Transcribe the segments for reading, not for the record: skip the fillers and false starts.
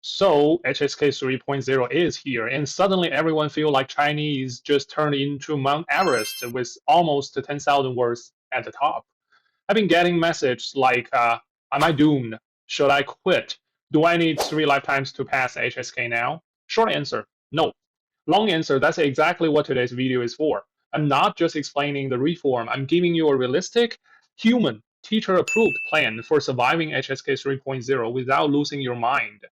So HSK 3.0 is here, and suddenly everyone feel like Chinese just turned into Mount Everest with almost 10,000 words at the top. I've been getting messages like, am I doomed? Should I quit? Do I need 3 lifetimes to pass HSK now? Short answer, no. Long answer, that's exactly what today's video is for. I'm not just explaining the reform, I'm giving you a realistic, human, teacher-approved plan for surviving HSK 3.0 without losing your mind.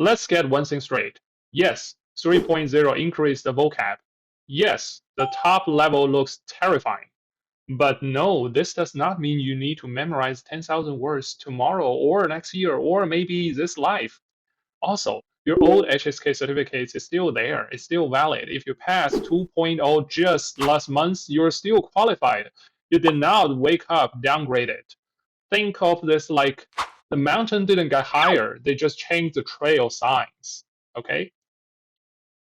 Let's get one thing straight. Yes, 3.0 increased the vocab. Yes, the top level looks terrifying. But no, this does not mean you need to memorize 10,000 words tomorrow or next year or maybe this life. Also, your old HSK certificate is still there. It's still valid. If you passed 2.0 just last month, you're still qualified. You did not wake up downgraded. Think of this like the mountain didn't get higher, they just changed the trail signs. Okay?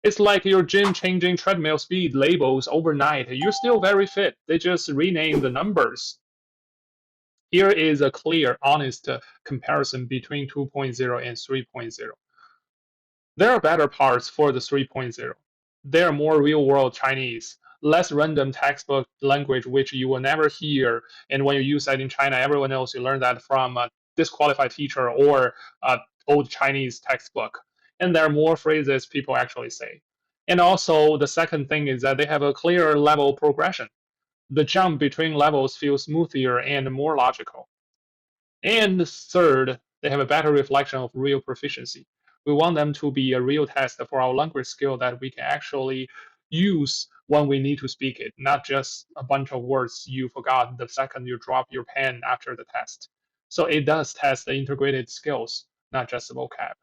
It's like your gym changing treadmill speed labels overnight. You're still very fit. They just rename the numbers. Here is a clear, honest comparison between 2.0 and 3.0. There are better parts for the 3.0. They are more real-world Chinese, less random textbook language which you will never hear. And when you use that in China, everyone else you learn that from a disqualified teacher or old Chinese textbook. And there are more phrases people actually say. And also, the second thing is that they have a clearer level progression. The jump between levels feels smoother and more logical. And third, they have a better reflection of real proficiency. We want them to be a real test for our language skill that we can actually use when we need to speak it, not just a bunch of words you forgot the second you drop your pen after the test. So it does test the integrated skills, not just the vocab.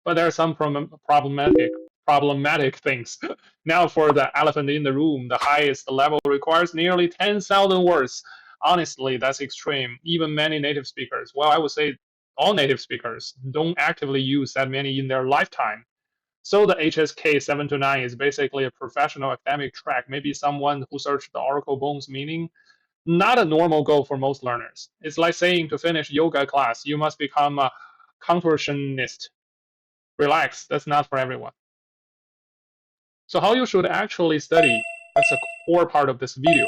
But there are some problematic things. Now for the elephant in the room, the highest level requires nearly 10,000 words. Honestly, that's extreme. Even many native speakers, well, I would say all native speakers, don't actively use that many in their lifetime. So the HSK 7 to 9 is basically a professional academic track, maybe someone who searched the Oracle Bones meaning. Not a normal goal for most learners. It's like saying to finish yoga class, you must become a contortionist. Relax, that's not for everyone. So how you should actually study, that's a core part of this video.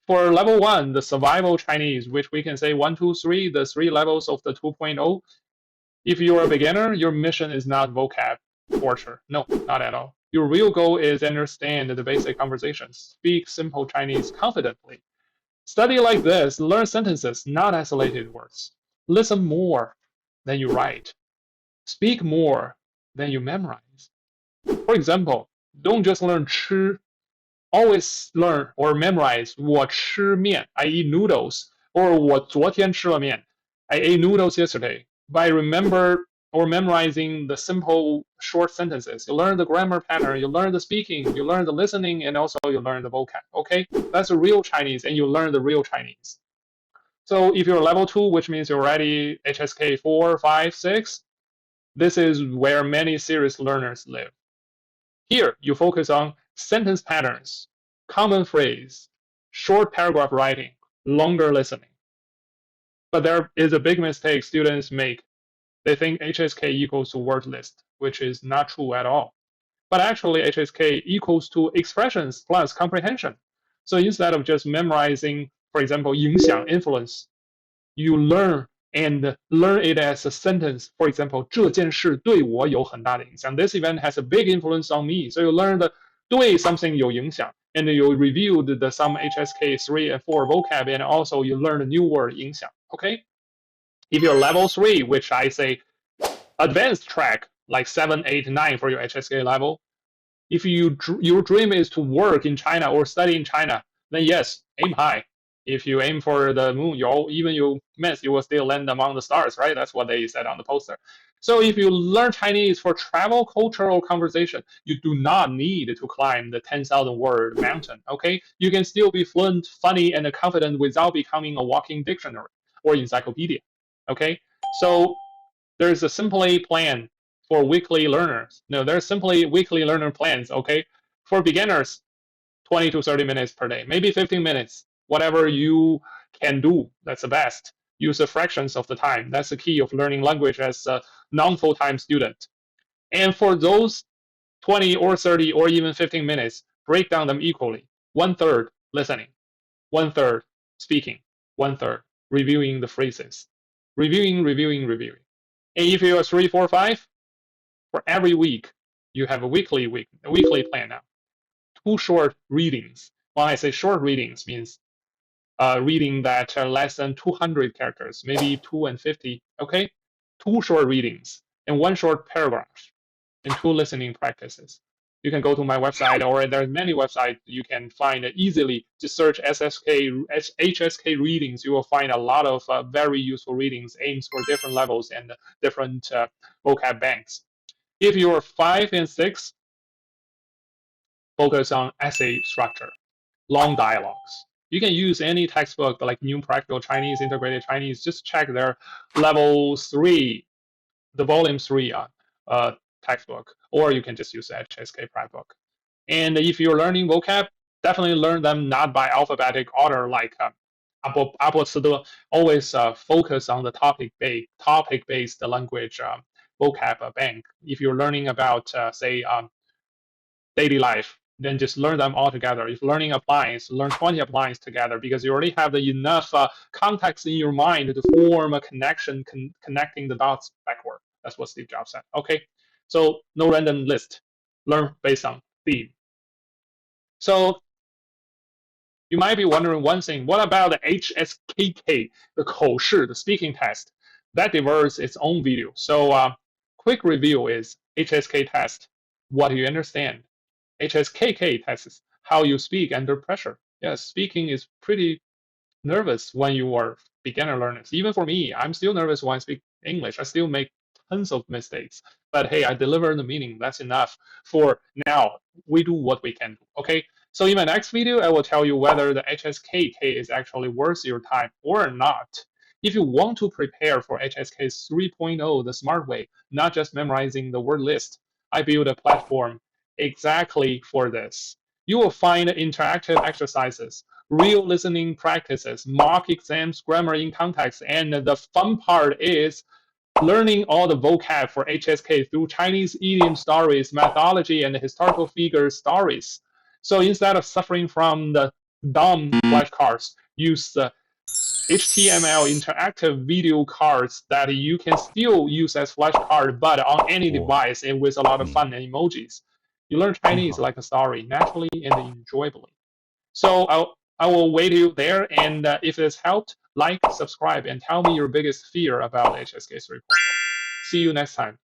For level 1, the survival Chinese, which we can say 1, 2, 3, the 3 levels of the 2.0, if you're a beginner, your mission is not vocab torture. No, not at all. Your real goal is understand the basic conversations, speak simple Chinese confidently. Study like this, learn sentences, not isolated words. Listen more than you write. Speak more than you memorize. For example, don't just learn 吃, always learn or memorize 我吃面, I eat noodles, or 我昨天吃了面, I ate noodles yesterday. By remember or memorizing the simple short sentences, you learn the grammar pattern, you learn the speaking, you learn the listening, and also you learn the vocab. Okay, that's the real Chinese, and you learn the real Chinese. So if you're level 2, which means you're already HSK 4, 5, 6, this is where many serious learners live. Here, you focus on sentence patterns, common phrase, short paragraph writing, longer listening. But there is a big mistake students make. They think HSK equals to word list, which is not true at all. But actually, HSK equals to expressions plus comprehension. So instead of just memorizing, for example, 影响, influence, you learn it as a sentence. For example, 这件事对我有很大的影响. This event has a big influence on me. So you learn the 对 something 有影响, and you reviewed the some HSK 3 and 4 vocab, and also you learn a new word 影响. Okay? If you're level 3, which I say advanced track, like 7, 8, 9 for your HSK level, if your dream is to work in China or study in China, then yes, aim high. If you aim for the moon, even you miss, you will still land among the stars, right? That's what they said on the poster. So if you learn Chinese for travel, cultural conversation, you do not need to climb the 10,000 word mountain, okay? You can still be fluent, funny, and confident without becoming a walking dictionary or encyclopedia, okay? So there's a simply plan for weekly learners. No, there's simply weekly learner plans, okay? For beginners, 20 to 30 minutes per day, maybe 15 minutes, whatever you can do, that's the best. use a fractions of the time. That's the key of learning language as a non-full-time student. And for those 20 or 30 or even 15 minutes, break down them equally. 1/3 listening, 1/3 speaking, 1/3 reviewing the phrases. Reviewing. And if you're 3, 4, 5, for every week, you have a weekly plan now. 2 short readings. When I say short readings, means reading that are less than 200 characters, maybe 250. Okay, 2 short readings and 1 short paragraph, and 2 listening practices. You can go to my website, or there are many websites you can find easily. Just search HSK readings. You will find a lot of very useful readings, aims for different levels and different vocab banks. If you're 5 and 6, focus on essay structure, long dialogues. You can use any textbook like New Practical Chinese, Integrated Chinese. Just check their level 3, the volume 3 textbook, or you can just use the HSK Prep book. And if you're learning vocab, definitely learn them not by alphabetic order like always focus on the topic-based language vocab bank. If you're learning about, say, daily life, then just learn them all together. If learning appliance, learn 20 appliance together because you already have the enough context in your mind to form a connection, connecting the dots backward. That's what Steve Jobs said. Okay, so no random list. Learn based on theme. So you might be wondering one thing: what about the HSKK, the 口试, the speaking test? That deserves its own video. So quick review is HSK test. What do you understand? HSKK tests how you speak under pressure. Yes, speaking is pretty nervous when you are beginner learners. Even for me, I'm still nervous when I speak English. I still make tons of mistakes. But hey, I deliver the meaning. That's enough for now. We do what we can do. Okay. So in my next video, I will tell you whether the HSKK is actually worth your time or not. If you want to prepare for HSK 3.0 the smart way, not just memorizing the word list, I built a platform exactly for this. You will find interactive exercises, real listening practices, mock exams, grammar in context, and the fun part is learning all the vocab for HSK through Chinese idiom stories, methodology, and historical figure stories. So instead of suffering from the dumb flashcards, use the HTML interactive video cards that you can still use as flashcard, but on any device and with a lot of fun and emojis. You learn Chinese like a story, naturally and enjoyably. So I will wait you there, and if this helped, like, subscribe, and tell me your biggest fear about HSK 3.0. See you next time.